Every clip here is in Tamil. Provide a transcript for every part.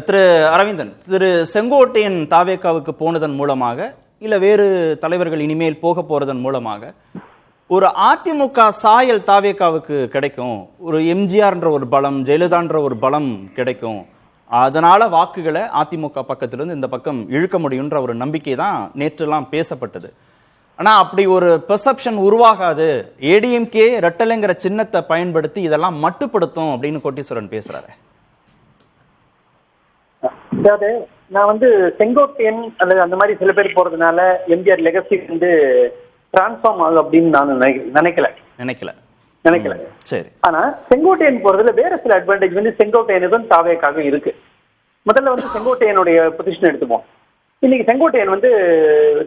திரு அரவிந்தன், திரு செங்கோட்டையன் தாவேக்காவுக்கு போனதன் மூலமாக இல்ல வேறு தலைவர்கள் இனிமேல் போக போறதன் மூலமாக ஒரு அதிமுக சாயல் தாவேக்காவுக்கு கிடைக்கும், ஒரு எம்ஜிஆர்ன்ற ஒரு பலம், ஜெயலலிதான்ற ஒரு பலம் கிடைக்கும், அதனால வாக்குகளை அதிமுக பக்கத்திலிருந்து இந்த பக்கம் இழுக்க முடியுன்ற ஒரு நம்பிக்கை தான் நேற்றெல்லாம் பேசப்பட்டது. ஆனா அப்படி ஒரு பெர்செப்ஷன் உருவாகாது, ஏடிஎம்கே ரெட்டலைங்கிற சின்னத்தை பயன்படுத்தி இதெல்லாம் மட்டுப்படுத்தும் அப்படின்னு கோட்டீஸ்வரன் பேசுறாரு. அதாவது நான் செங்கோட்டையன் அல்லது அந்த மாதிரி சில பேர் போறதுனால எம்ஜிஆர் லெகசி டிரான்ஸ்ஃபார்ம் ஆகும் அப்படின்னு நான் நினைக்கல. சரி. ஆனா செங்கோட்டையன் போறதுல வேற சில அட்வான்டேஜ் செங்கோட்டையனுக்கும் தாவேக்காக இருக்கு. முதல்ல செங்கோட்டையனுடைய பொசிஷன் எடுத்துப்போம். இன்னைக்கு செங்கோட்டையன்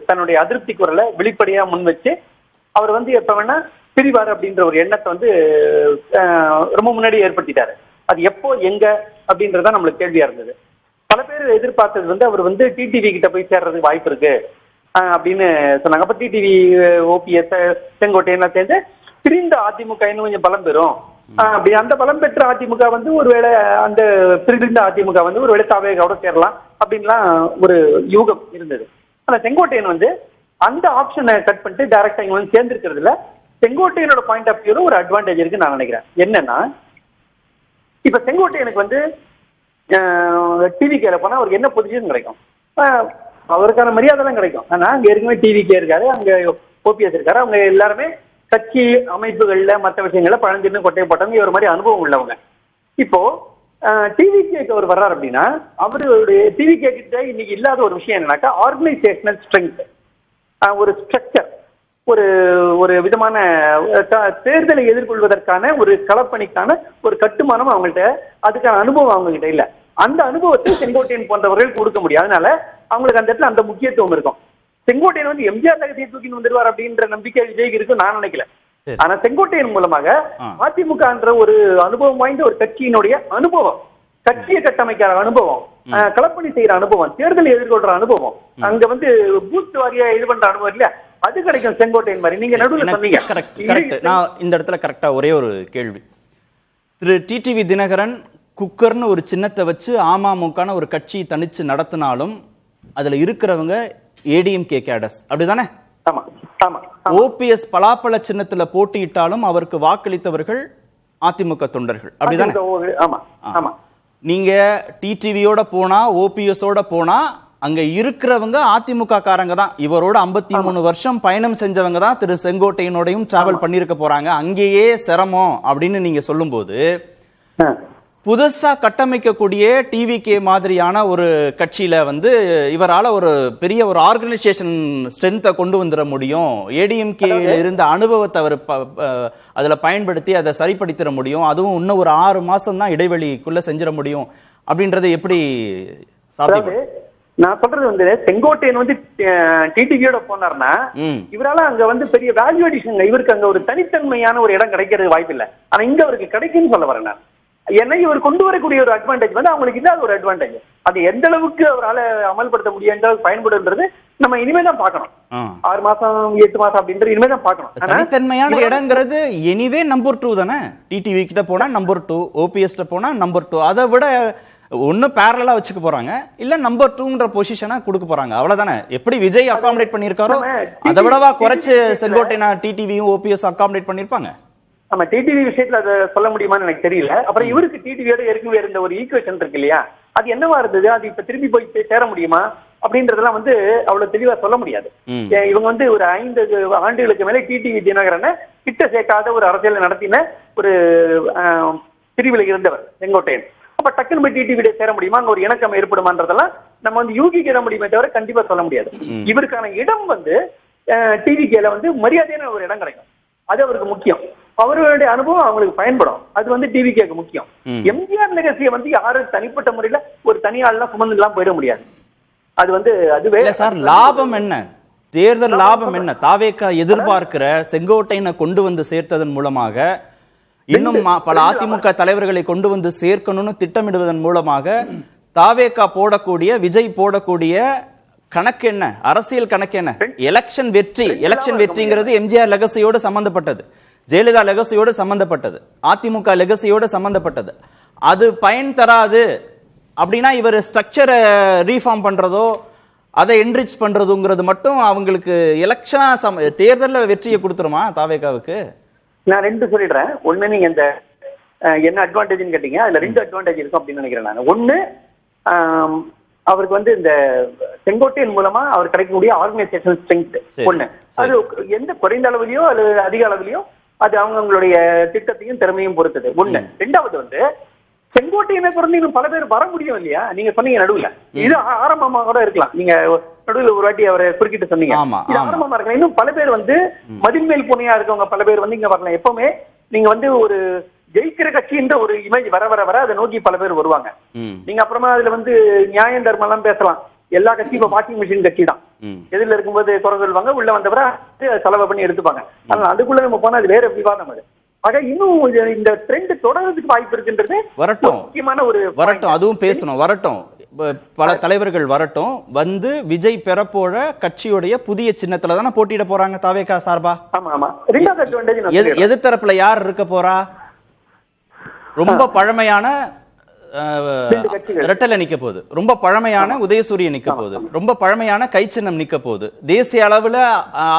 தன்னுடைய அதிருப்தி குரலை வெளிப்படையா முன் வச்சு அவர் எப்ப வேணா பிரிவார் அப்படின்ற ஒரு எண்ணத்தை ரொம்ப முன்னாடி ஏற்படுத்திட்டாரு. அது எப்போ எங்க அப்படின்றதான் நம்மளுக்கு கேள்வியா இருந்தது. பல பேர் எதிர்பார்த்தது அவர் டிடிவி கிட்ட போய் சேர்றதுக்கு வாய்ப்பு இருக்கு அப்படின்னு சொன்னாங்க. அப்ப டிடிவி ஓபிஎஸ் செங்கோட்டையன் சேர்ந்து பிரிந்த அதிமுக இன்னும் கொஞ்சம் பலம் பெறும். அப்படி அந்த பலம் பெற்ற அதிமுக ஒருவேளை அந்த பிரிந்த அதிமுக ஒருவேளை தாவேகாவோட சேரலாம் அப்படின்லாம் ஒரு யூகம் இருந்தது. ஆனா செங்கோட்டையன் அந்த ஆப்ஷனை கட் பண்ணிட்டு டைரக்டா இங்க சேர்ந்திருக்கிறதுல செங்கோட்டையனோட பாயிண்ட் ஆஃப் வியூல ஒரு அட்வான்டேஜ் இருக்கு நான் நினைக்கிறேன். என்னன்னா, இப்ப செங்கோட்டையனுக்கு டிவி கேல போனா அவருக்கு என்ன பொசிஷன் கிடைக்கும், அவருக்கான மரியாதை எல்லாம் கிடைக்கும். ஆனா அங்க ஏற்கனவே டிவி கே இருக்காரு, அங்க ஓபிஎஸ் இருக்காரு, அவங்க எல்லாருமே கட்சி அமைப்புகள்ல மற்ற விஷயங்கள்ல பழஞ்சின்னு கொட்டையை போட்டவங்க, ஒரு மாதிரி அனுபவம் உள்ளவங்க. இப்போ டிவி கேக்கு அவர் வர்றாரு அப்படின்னா அவருடைய டிவி கே கிட்ட இன்னைக்கு இல்லாத ஒரு விஷயம் என்னன்னாக்கா ஆர்கனைசேஷனல் ஸ்ட்ரென்த், ஒரு ஸ்ட்ரக்சர், ஒரு ஒரு விதமான தேர்தலை எதிர்கொள்வதற்கான ஒரு களப்பணிக்கான ஒரு கட்டுமானம் அவங்கள்ட்ட, அதுக்கான அனுபவம் அவங்க கிட்ட இல்ல. அந்த அனுபவத்தை செங்கோட்டையன் போன்றவர்கள் கொடுக்க முடியும். அதனால அவங்களுக்கு அந்த இடத்துல அந்த முக்கியத்துவம் இருக்கும். செங்கோட்டையன் எம்ஜிஆர் லெகசியை தூக்கி வந்துடுவார் அப்படின்ற நம்பிக்கை விஜய்க்கு இருக்கு நான் நினைக்கல. ஆனா செங்கோட்டையன் மூலமாக அதிமுக என்ற ஒரு அனுபவம் வாய்ந்த ஒரு கட்சியினுடைய அனுபவம், கட்சியை கட்டமைக்கிற அனுபவம், களப்பணி செய்யற அனுபவம், தேர்தலை எதிர்கொள்ற அனுபவம், அங்க பூத் வாரியா இது பண்ற அனுபவம் இல்ல, அது கிடைக்கும் செங்கோட்டையன் மாதிரி. நீங்க நடுவில் சொன்னீங்க. நான் இந்த இடத்துல கரெக்டா ஒரே ஒரு கேள்வி. திரு டிடிவி தினகரன் குக்கர்னு ஒரு சின்னத்தை வச்சு அமமுகன ஒரு கட்சி தனிச்சு நடத்தினாலும் அதுல இருக்கிறவங்க ஏடிஎம்கே கேடர்ஸ், அப்படிதானே? ஓபிஎஸ் பலாப்பழ சின்னத்துல போட்டியிட்டாலும் அவருக்கு வாக்களித்தவர்கள் அதிமுக தொண்டர்கள், அப்படிதானே? நீங்க டிடிவியோட போனா ஓபிஎஸோட போனா அங்க இருக்கிறவங்க அதிமுக காரங்க தான். இவரோட 53 வருஷம் பயணம் செஞ்சவங்க தான் திரு செங்கோட்டையனோடையும் டிராவல் பண்ணிருக்க போறாங்க. அங்கேயே சிரமம் அப்படின்னு நீங்க சொல்லும் போது புதுசா கட்டமைக்கக்கூடிய டிவிகே மாதிரியான ஒரு கட்சியில இவரால ஒரு பெரிய ஒரு ஆர்கனைசேஷன் ஸ்ட்ரென்த்தை கொண்டு வந்துட முடியும், ஏடிஎம்கேல இருந்த அனுபவத்தை அவர் அதுல பயன்படுத்தி அதை சரிப்படுத்திட முடியும், அதுவும் இன்னும் ஒரு 6 மாசம் தான் இடைவெளிக்குள்ள செஞ்சிட முடியும் அப்படின்றது எப்படி சாத்தியம்? நான் சொல்றது செங்கோட்டையன் டிடிவியோட போனார்னா இவரால அங்க பெரிய வேல்யூ அடிஷன், இவருக்கு அங்க ஒரு தனித்தன்மையான ஒரு இடம் கிடைக்கிறது வாய்ப்பு இல்லை. ஆனா இங்க அவருக்கு கிடைக்குன்னு சொல்ல வரேன் நான். ஏன்னா இவர் கொண்டு வரக்கூடிய ஒரு அட்வான்டேஜ் அவங்களுக்கு இல்லாத ஒரு அட்வான்டேஜ். அது எந்த அளவுக்கு அவரால் அமல்படுத்த முடியும் பயன்படுன்றது நம்ம இனிமேதான் பார்க்கணும். 6 மாசம் 8 மாசம் அப்படின்றது இனிமேதான் பார்க்கணும். தனித்தன்மையான இடங்கிறது எனிவே நம்பர் 2 தானே. டிடிவி கிட்ட போனா நம்பர் 2, ஓபிஎஸ் போனா நம்பர் 2, அதை விட ஒன்னு பேரலா வச்சுக்க போறாங்க, இல்ல நம்பர் 2ன்ற பொசிஷனா கொடுக்க போறாங்க, அவ்வளவுதானே. எப்படி விஜய் அகாமடேட் பண்ணிருக்காரோ அதை விடவா குறைச்சு செங்கோட்டையனா டிடிவியும் ஓபிஎஸ் அகாமடேட் பண்ணிருப்பாங்க. ஆமா, டிடிவி விஷயத்துல அதை சொல்ல முடியுமான்னு எனக்கு தெரியல. அப்புறம் இவருக்கு டிடிவியோட ஏற்கனவே இருந்த ஒரு ஈக்குவேஷன் இருக்கு இல்லையா, அது என்னவா இருந்தது, அது இப்ப திரும்பி போய் சேர முடியுமா அப்படின்றதெல்லாம் அவ்வளவு தெளிவா சொல்ல முடியாது. இவங்க ஒரு 5 ஆண்டுகளுக்கு மேல டிடிவி தினகரனை கிட்ட சேர்க்காத ஒரு அரசியல் நடத்தின ஒரு பிரிவில் இருந்தவர் செங்கோட்டையன். அப்ப டக்குன்னு போய் டிடிவி சேர முடியுமா, அங்க ஒரு இணக்கம் ஏற்படுமான்றதெல்லாம் நம்ம யூகிக்க முடியுமே தவிர கண்டிப்பா சொல்ல முடியாது. இவருக்கான இடம் டிவிகேல மரியாதையான ஒரு இடம் கிடைக்கும், அது அவருக்கு முக்கியம். அவர்களுடைய அனுபவம் அவங்களுக்கு பயன்படும், அது டிவிகேக்கு முக்கியம். எம்ஜிஆர் லெகசியை யாரும் தனிப்பட்ட முறையில ஒரு தனியாள்லாம் சுமந்து எல்லாம் போயிட முடியாது. அது அதுவே சார். லாபம் என்ன, தேர்தல் லாபம் என்ன? தாவேக்கா எதிர்பார்க்கிற செங்கோட்டையனை கொண்டு வந்து சேர்த்ததன் மூலமாக, இன்னும் பல அதிமுக தலைவர்களை கொண்டு வந்து சேர்க்கணும்னு திட்டமிடுவதன் மூலமாக தாவேக்கா போடக்கூடிய, விஜய் போடக்கூடிய கணக்கு என்ன, அரசியல் கணக்கு என்ன? எலெக்ஷன் வெற்றி. எலெக்ஷன் வெற்றிங்கிறது எம்ஜிஆர் லெகசியோடு சம்பந்தப்பட்டது, ஜெயலலிதா லெகசியோடு சம்பந்தப்பட்டது, அதிமுக லெகசியோடு சம்பந்தப்பட்டது. அது பயன் தராது அப்படின்னா இவர் ஸ்ட்ரக்சரை ரீஃபார்ம் பண்றதோ அதை என்ரிச் பண்றதுங்கிறது மட்டும் அவங்களுக்கு எலெக்ஷனா தேர்தலில் வெற்றியை கொடுத்துருமா தாவேகாவுக்கு? நான் ரெண்டு சொல்லிடுறேன். ஒண்ணு, நீங்க இந்த என்ன அட்வான்டேஜ்னு கேட்டீங்க, அதுல ரெண்டு அட்வான்டேஜ் இருக்கும் அப்படின்னு நினைக்கிறேன் நான். ஒண்ணு, அவருக்கு வந்து இந்த செங்கோட்டையின் மூலமா அவர் கிடைக்கக்கூடிய ஆர்கனைசேஷன் ஸ்ட்ரென்த் ஒண்ணு. அது எந்த குறைந்த அளவிலையோ அல்லது அதிக அளவிலையோ அது அவங்களுடைய திட்டத்தையும் திறமையும் பொறுத்தது ஒண்ணு. ரெண்டாவது வந்து செங்கோட்டையினை பிறந்து இன்னும் பல பேர் வர முடியும் இல்லையா? நீங்க சொன்னீங்க நடுவுல, இது ஆரம்பமாக கூட இருக்கலாம். நீங்க நடுவில் ஒரு வாட்டி அவரை குறுக்கிட்டு சொன்னீங்க, இது ஆரம்பமா இருக்கலாம். இன்னும் பல பேர் வந்து மதில் மேல் பூனையா இருக்கவங்க பல பேர் வந்து இங்க வரலாம். எப்பவுமே நீங்க வந்து ஒரு ஜெயிக்கிற கட்சின்ற ஒரு இமேஜ் வர வர வர அதை நோக்கி பல பேர் வருவாங்க. நீங்க அப்புறமா அதுல வந்து நியாயம் தர்மம் எல்லாம் பேசலாம். எல்லா கட்சியும் இப்ப வாஷிங் மிஷின் கட்சி தான். எதிரில் இருக்கும்போது குறை சொல்லுவாங்க, உள்ள வந்தவரை செலவு பண்ணி எடுத்துப்பாங்க. அதனால அதுக்குள்ள நம்ம போனா அது வேற விவாதம். அது ஆக இன்னும் இந்த ட்ரெண்ட் தொடர்றதுக்கு வாய்ப்பு இருக்குன்றது வரட்டும், முக்கியமான ஒரு வரட்டும். அதுவும் பேசணும், வரட்டும். பல தலைவர்கள் வரட்டும், வந்து விஜய் பெறப்போற கட்சியுடைய புதிய சின்னத்துல தானே போட்டியிட போறாங்க தாவேகா சார்பா. ஆமா ஆமா. ரெண்டாவது அட்வான்டேஜ், எதிர்த்தரப்புல யார் இருக்க போறா? ரொம்ப பழமையான ரெட்டலை நிக்க போகுது, ரொம்ப பழமையான உதயசூரியன் நிக்க போகுது, ரொம்ப பழமையான கைச்சின்னம் நிக்க போகுது, தேசிய அளவுல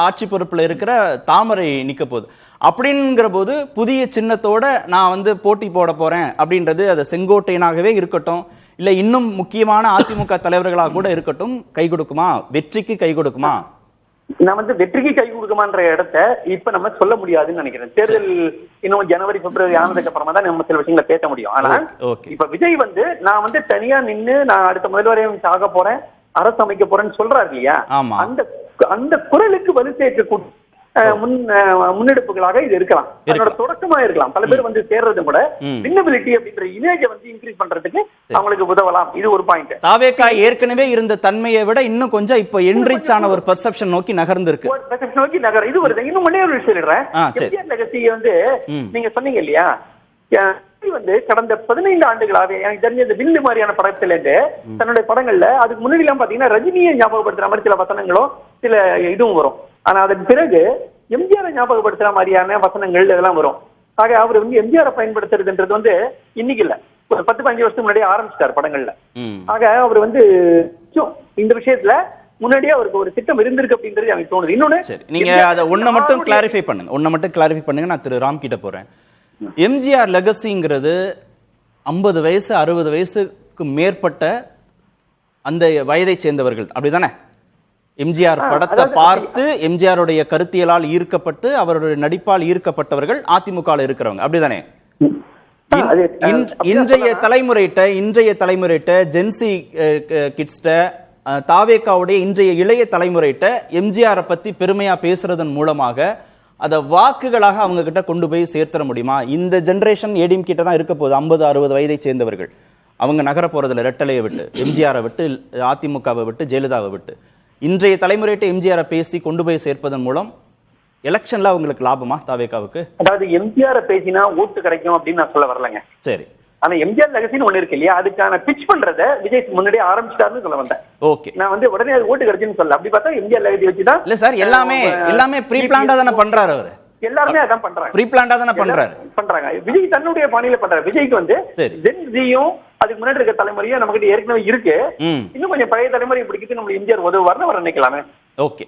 ஆட்சி பொறுப்புல இருக்கிற தாமரை நிக்க போகுது. அப்படிங்கிற போது புதிய சின்னத்தோட நான் வந்து போட்டி போட போறேன் அப்படின்றது அது செங்கோட்டையனாகவே இருக்கட்டும், இல்ல இன்னும் முக்கியமான அதிமுக தலைவர்களாக கூட இருக்கட்டும், கை கொடுக்குமா? வெற்றிக்கு கை கொடுக்குமா? நான் வந்து வெற்றிக்கு கை கொடுக்குமான்ற இடத்த இப்ப நம்ம சொல்ல முடியாதுன்னு நினைக்கிறேன். தேர்தல் இன்னும் ஜனவரி பிப்ரவரி ஆனதுக்கு அப்புறமா தான் நம்ம சில விஷயங்களை பேச முடியும். ஆனா இப்ப விஜய் வந்து நான் வந்து தனியா நின்று நான் அடுத்த முதல்வரையும் ஆக போறேன், அரசு அமைக்க போறேன்னு சொல்றாரு இல்லையா? அந்த குரலுக்கு வலு சேர்க்க முன்னெடுப்புகளாக இது இருக்கலாம், அதனோட தொடக்கமா இருக்கலாம். பல பேர் வந்து சேர்றது கூட வின்னபிலிட்டி அப்படின்ற இமேஜை வந்து இன்க்ரீஸ் பண்றதுக்கு அவங்களுக்கு உதவலாம். இது ஒரு பாயிண்ட். தாவேகா ஏற்கனவே இருந்த தன்மையை விட இன்னும் கொஞ்சம் இப்ப என்ரிச் ஆன ஒரு பெர்செப்ஷன் நோக்கி நகர்ந்திருக்கு. இது ஒரு இன்னும் ஒன்னே ஒரு விஷயம் சொல்லிடுறேன். வந்து நீங்க சொன்னீங்க இல்லையா, வந்து கடந்த 15 ஆண்டுகளாவே எனக்கு தெரிஞ்ச இந்த வில்லு மாதிரியான படத்துல இருந்து தன்னுடைய படங்கள்ல அதுக்கு முன்னாடி எல்லாம் பாத்தீங்கன்னா ரஜினியை ஞாபகப்படுத்துற மாதிரி சில வசனங்களும் சில இதுவும் வரும். ஆனா அதன் பிறகு எம்ஜிஆரை ஞாபகப்படுத்துற மாதிரியான வசனங்கள் இதெல்லாம் வரும். ஆக அவர் வந்து எம்ஜிஆரை பயன்படுத்துறதுன்றது வந்து இன்னைக்கு இல்ல, ஒரு 10-15 வருஷத்துக்கு முன்னாடியே ஆரம்பிச்சிட்டார் படங்கள்ல. ஆக அவர் வந்து இந்த விஷயத்துல முன்னாடியே அவருக்கு ஒரு திட்டம் இருந்திருக்கு அப்படின்றது எனக்கு தோணுது. இன்னொன்னு, நீங்க அதை ஒன்ன மட்டும் கிளாரிஃபை பண்ணுங்க. நான் திரு ராம் கிட்ட போறேன். எம்ஜிஆர் லெகசிங்கிறது 50 வயசு 60 வயசுக்கு மேற்பட்ட அந்த வயதை சேர்ந்தவர்கள், அப்படிதானே? எம்ஜிஆர் படத்தை பார்த்து எம்ஜிஆருடைய கருத்தியலால் ஈர்க்கப்பட்டு அவருடைய நடிப்பால் ஈர்க்கப்பட்டவர்கள் அதிமுக இருக்கிறவங்க, அப்படிதானே? இன்றைய தலைமுறையிட்ட ஜென்சி கிட்ஸ்ட தாவேகாவுடைய இன்றைய இளைய தலைமுறையிட்ட எம்ஜிஆரை பத்தி பெருமையா பேசுறதன் மூலமாக அதை வாக்குகளாக அவங்க கிட்ட கொண்டு போய் சேர்த்தர முடியுமா? இந்த ஜெனரேஷன் ஏடிஎம் கிட்ட தான் இருக்க போகுது. 50-60 வயதை சேர்ந்தவர்கள் அவங்க நகர போறதுல ரெட்டலையை விட்டு, எம்ஜிஆரை விட்டு, அதிமுகவை விட்டு, ஜெயலலிதாவை விட்டு இன்றைய தலைமுறையிட்ட எம்ஜிஆரை பேசி கொண்டு போய் சேர்ப்பதன் மூலம் எலெக்ஷன்ல அவங்களுக்கு லாபமா தாவேகாவுக்கு? அதாவது எம்ஜிஆரை பேசினா ஓட்டு கிடைக்கும் அப்படின்னு நான் சொல்ல வரலங்க. சரி, ஆனா எம்ஜிஆர் லெகசின்னு ஒண்ணு இருக்கு இல்லையா, அதுக்கான பிட்ச் பண்றத விஜய் முன்னாடியே ஆரம்பிச்சிட்டாருன்னு சொல்ல வந்தேன். ஓகே, நான் வந்து உடனே அது ஓட்டு கிடைச்சுன்னு சொல்ல. அப்படி பார்த்தா எம்ஜிஆர் லெகசி வச்சுதான் இல்ல சார், எல்லாமே ப்ரீ பிளான்டா தானே பண்றாரு அவரு. எல்லாருமே அதான் பண்றாங்க, ப்ரீ பிளான்டா தானே பண்றாங்க. விஜய் தன்னுடைய பாணியில பண்றாரு. விஜய்க்கு வந்து ஜென் ஜியும் அதுக்கு முன்னாடி இருக்க தலைமுறையும் நமக்கு ஏற்கனவே இருக்கு. இன்னும் கொஞ்சம் பழைய தலைமுறை பிடிக்கிறது நம்ம எம்ஜிஆர் உதவுவார்னு வர நினைக்கலாமே. ஓகே.